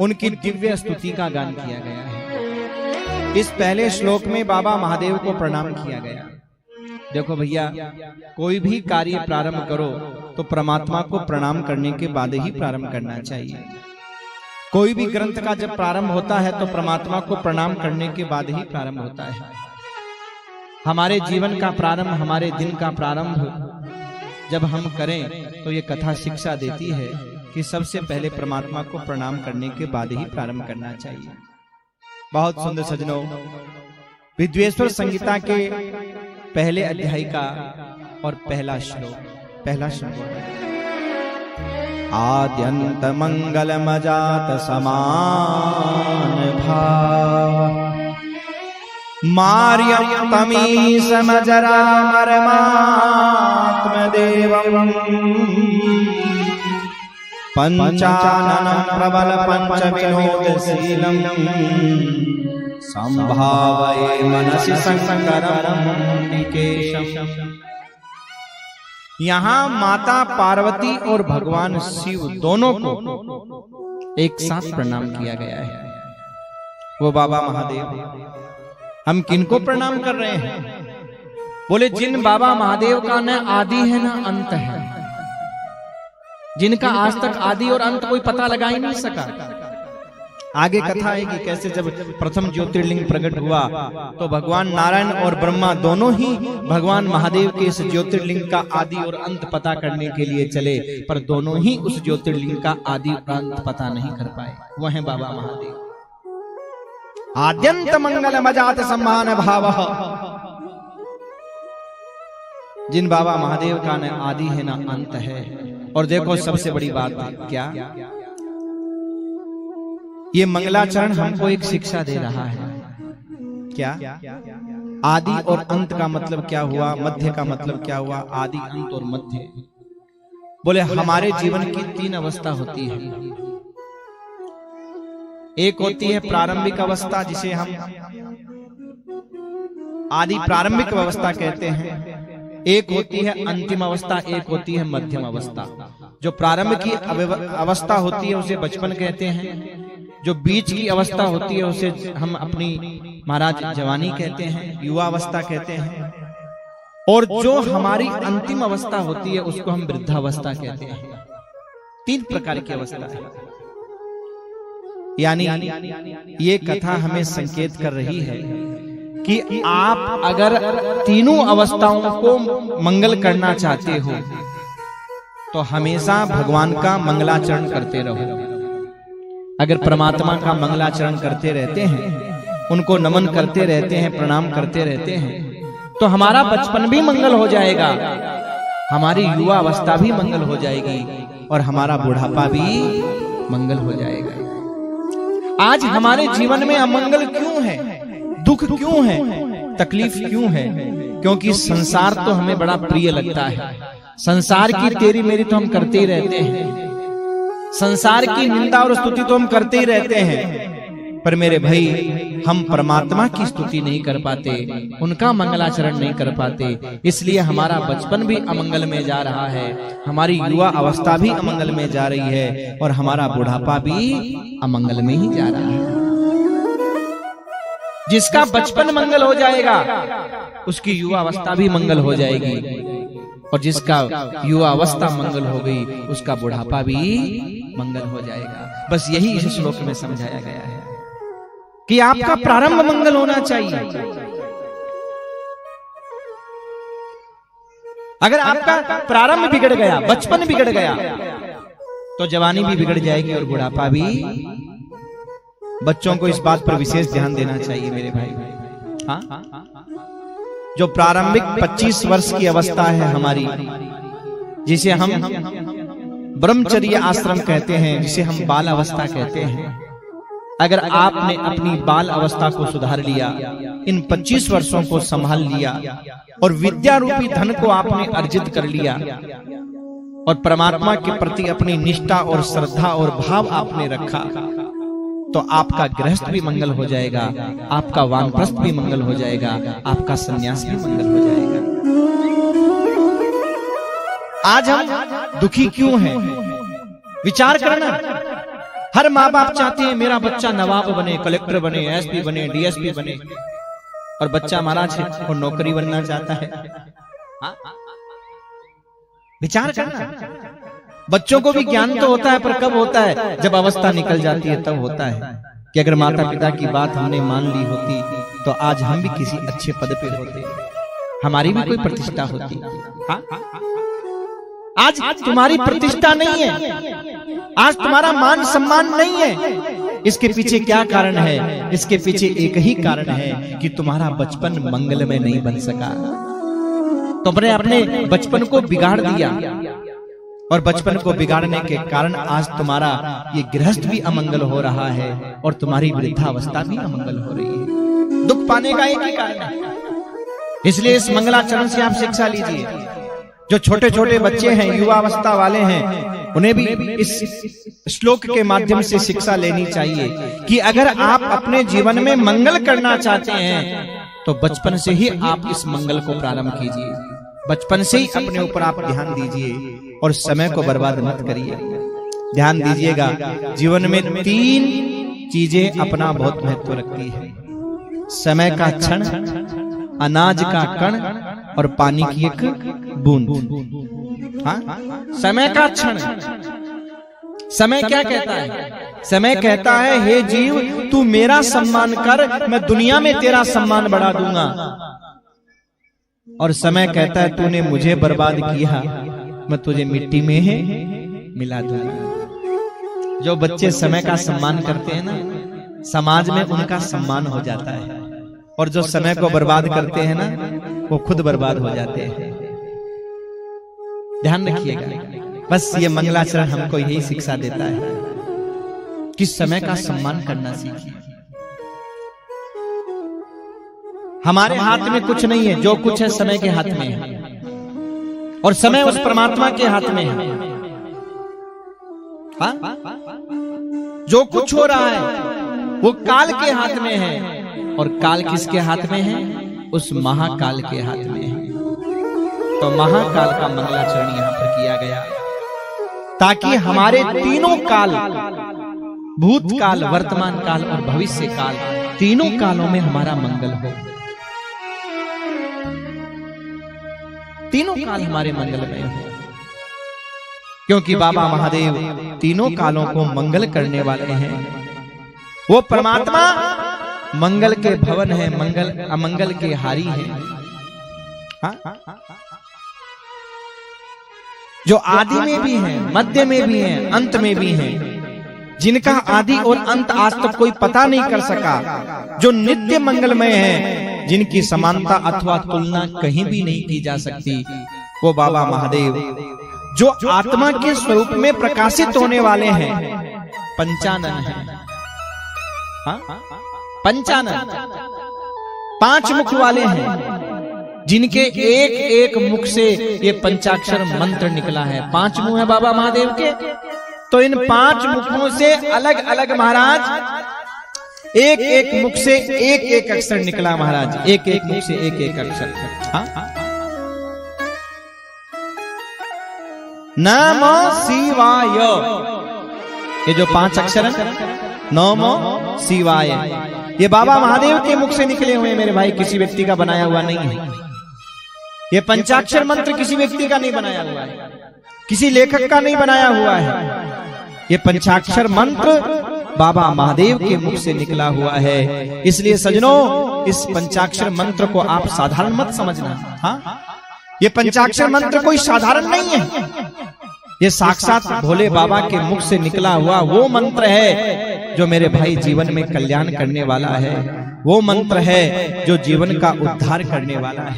उनकी दिव्य स्तुति का गान किया गया है। इस पहले श्लोक में बाबा महादेव को प्रणाम किया गया। देखो भैया, कोई भी कार्य प्रारंभ करो तो परमात्मा को प्रणाम करने के बाद ही प्रारंभ करना चाहिए। कोई भी ग्रंथ का जब प्रारंभ होता है तो परमात्मा को प्रणाम करने के बाद ही प्रारंभ होता है। हमारे जीवन का प्रारंभ, हमारे दिन का प्रारंभ जब हम करें तो ये कथा शिक्षा देती है कि सबसे पहले परमात्मा को प्रणाम करने के बाद ही प्रारंभ करना चाहिए। बहुत सुंदर सजनों, विद्वेश्वर संहिता के पहले अध्याय का और पहला श्लोक आद्यंत मंगल मजात समान भाव मार्यम तमीश मजरा मरमात्म देवम पंचानन प्रबल पंच विनोदशीलम संभावये मनसि संकरम निकेशम। यहाँ माता पार्वती और भगवान शिव दोनों को एक साथ प्रणाम किया गया है। वो बाबा महादेव, हम किनको प्रणाम कर रहे हैं? बोले जिन बाबा महादेव का न आदि है न अंत है, जिनका आज तक आदि और अंत कोई पता लगा ही नहीं सका। आगे कथा है कि कैसे जब प्रथम ज्योतिर्लिंग प्रकट हुआ तो भगवान नारायण और ब्रह्मा दोनों ही भगवान महादेव के इस ज्योतिर्लिंग का आदि और अंत पता करने के लिए चले, पर दोनों ही उस ज्योतिर्लिंग का आदि और अंत पता नहीं कर पाए। वह है बाबा महादेव। आद्यंत मंगल मजात सम्मान भाव, जिन बाबा महादेव का न आदि है न अंत है। और देखो सबसे बड़ी बात क्या, ये मंगलाचरण हमको एक शिक्षा दे रहा है। क्या? आदि और अंत का मतलब क्या हुआ, मध्य का मतलब क्या हुआ? आदि, अंत और मध्य। बोले हमारे जीवन की तीन अवस्था होती है। एक होती है प्रारंभिक अवस्था, जिसे हम आदि प्रारंभिक अवस्था कहते हैं। एक होती है अंतिम अवस्था, एक होती है मध्यम अवस्था। जो प्रारंभ की अवस्था होती है उसे बचपन कहते हैं। जो बीच की अवस्था होती है उसे हम अपनी महाराज जवानी कहते हैं, युवा अवस्था कहते हैं। और जो हमारी अंतिम अवस्था होती है उसको हम वृद्धावस्था कहते हैं। तीन प्रकार की अवस्था है। यानी ये कथा हमें संकेत कर रही है कि आप अगर तीनों अवस्थाओं को मंगल करना चाहते हो तो हमेशा भगवान का मंगलाचरण करते रहो। अगर परमात्मा का मंगलाचरण करते रहते हैं, उनको नमन करते रहते हैं, प्रणाम करते रहते हैं, तो हमारा बचपन भी मंगल हो जाएगा, हमारी युवा अवस्था भी मंगल हो जाएगी और हमारा बुढ़ापा भी मंगल हो जाएगा। आज हमारे जीवन में अमंगल क्यों है, दुख क्यों है, तकलीफ क्यों है? क्योंकि संसार तो हमें बड़ा प्रिय लगता है। संसार की तेरी मेरी तो हम करते ही रहते हैं, संसार की निंदा और स्तुति तो हम करते ही रहते हैं, पर मेरे भाई हम परमात्मा की स्तुति नहीं कर पाते, उनका मंगलाचरण नहीं कर पाते। इसलिए हमारा बचपन भी अमंगल में जा रहा है, हमारी युवा अवस्था भी अमंगल में जा रही है और हमारा बुढ़ापा भी अमंगल में ही जा रहा है। जिसका बचपन मंगल हो जाएगा उसकी युवा अवस्था भी मंगल हो जाएगी, और जिसका युवा अवस्था मंगल हो गई उसका बुढ़ापा भी मंगल हो जाएगा। बस यही इस श्लोक में समझाया गया है कि आपका प्रारंभ मंगल होना चाहिए। अगर आपका प्रारंभ बिगड़ गया, बचपन बिगड़ गया, तो जवानी भी बिगड़ जाएगी और बुढ़ापा भी। बच्चों को इस बात पर विशेष ध्यान देना चाहिए मेरे भाई। हाँ, जो प्रारंभिक 25 वर्ष की अवस्था है हमारी, जिसे हम ब्रह्मचर्य आश्रम कहते हैं, जिसे हम बाल अवस्था कहते हैं। अगर आपने अपनी बाल अवस्था को सुधार लिया, इन 25 वर्षों को संभाल लिया और विद्या रूपी धन को आपने अर्जित कर लिया और परमात्मा के प्रति अपनी निष्ठा और श्रद्धा और भाव आपने रखा, तो आपका गृहस्थ भी मंगल हो जाएगा, आपका वानप्रस्थ भी मंगल हो जाएगा, आपका संन्यास भी मंगल हो जाएगा। आज हम दुखी क्यों हैं? विचार करना। हर माँ बाप चाहते हैं मेरा बच्चा नवाब बने, कलेक्टर बने, एसपी बने, डीएसपी बने, और बच्चा महाराज वो नौकरी बनना चाहता है। विचार करना, बच्चों को भी ज्ञान तो होता है, पर कब होता है? जब अवस्था निकल जाती है तब होता है कि अगर माता पिता की बात हमने मान ली होती तो आज हम भी किसी अच्छे पद पे होते, हमारी भी कोई प्रतिष्ठा होती। आज तुम्हारी प्रतिष्ठा नहीं है, आज तुम्हारा मान सम्मान नहीं है। इसके पीछे क्या कारण है? इसके पीछे एक ही कारण है कि तुम्हारा बचपन मंगलमय नहीं बन सका। तुमने अपने बचपन को बिगाड़ दिया, और बचपन को बिगाड़ने के कारण आज तुम्हारा ये गृहस्थ भी अमंगल हो रहा है और तुम्हारी वृद्धावस्था भी अमंगल हो रही है। दुख पाने का एक ही कारण है। इसलिए इस मंगलाचरण से आप शिक्षा लीजिए। जो छोटे छोटे बच्चे हैं, युवावस्था वाले हैं, उन्हें भी इस श्लोक के माध्यम से शिक्षा लेनी चाहिए कि अगर आप अपने जीवन में मंगल करना चाहते हैं तो बचपन से ही आप इस मंगल को प्रारंभ कीजिए। बचपन से ही अपने ऊपर आप ध्यान दीजिए और समय को बर्बाद मत करिए। ध्यान दीजिएगा, जीवन में 3 चीजें अपना बहुत महत्व रखती है: समय का क्षण, अनाज का कण और पानी की एक बूंद। हाँ, समय का क्षण। समय क्या कहता है? समय कहता है हे जीव, तू मेरा सम्मान कर, मैं दुनिया में तेरा सम्मान बढ़ा दूंगा। और समय कहता है तूने मुझे बर्बाद किया, मैं तुझे मिट्टी में है मिला दूंगा। जो बच्चे समय का सम्मान करते हैं ना, समाज में उनका सम्मान हो जाता है, और जो समय को बर्बाद करते हैं ना, वो खुद बर्बाद हो जाते हैं। ध्यान रखिएगा, बस ये मंगलाचरण हमको यही शिक्षा देता है कि समय का सम्मान करना सीखिए। हमारे हाथ में कुछ नहीं है, जो कुछ है समय के हाथ में है, और समय उस परमात्मा के हाथ में है। हाँ? जो कुछ हो रहा है वो काल के हाथ में है, और काल किसके हाथ में है? उस महाकाल के हाथ में है। तो महाकाल का मंगलाचरण यहाँ पर किया गया ताकि हमारे तीनों काल, भूतकाल, वर्तमान काल और भविष्य काल, तीनों कालों में हमारा मंगल हो। तीनों काल हमारे मंगलमय हो, क्योंकि बाबा महादेव तीनों कालों को मंगल करने वाले हैं। वो परमात्मा मंगल के भवन है, मंगल अमंगल के हारी है। हाँ? जो आदि में भी है, मध्य में भी है, अंत में भी है, जिनका आदि और अंत आज तक कोई पता नहीं कर सका, जो नित्य मंगलमय है, जिनकी समानता अथवा तुलना कहीं भी नहीं की जा सकती, वो बाबा महादेव जो आत्मा के स्वरूप में प्रकाशित होने वाले हैं, पंचानन है। हाँ? पंचानन 5 मुख वाले हैं, जिनके एक एक मुख से ये पंचाक्षर मंत्र निकला है। 5 मुख है बाबा महादेव के, तो इन 5 मुखों से अलग अलग महाराज एक एक मुख से एक एक अक्षर निकला महाराज, एक एक मुख से एक एक अक्षर। हाँ? नमो शिवाय, ये जो 5 अक्षर है, नमो शिवाय, ये बाबा महादेव के मुख से निकले हुए मेरे भाई, किसी व्यक्ति का बनाया हुआ नहीं है। ये पंचाक्षर मंत्र किसी व्यक्ति का नहीं बनाया हुआ है, किसी लेखक का नहीं बनाया हुआ है। ये पंचाक्षर मंत्र बाबा महादेव के मुख से निकला हुआ है। इसलिए सजनों, इस पंचाक्षर मंत्र को आप साधारण मत समझना। हाँ? ये पंचाक्षर मंत्र कोई साधारण नहीं है, ये साक्षात भोले बाबा के मुख से निकला हुआ वो मंत्र है जो मेरे भाई जीवन में कल्याण करने वाला है, वो मंत्र है जो जीवन का उद्धार करने वाला है।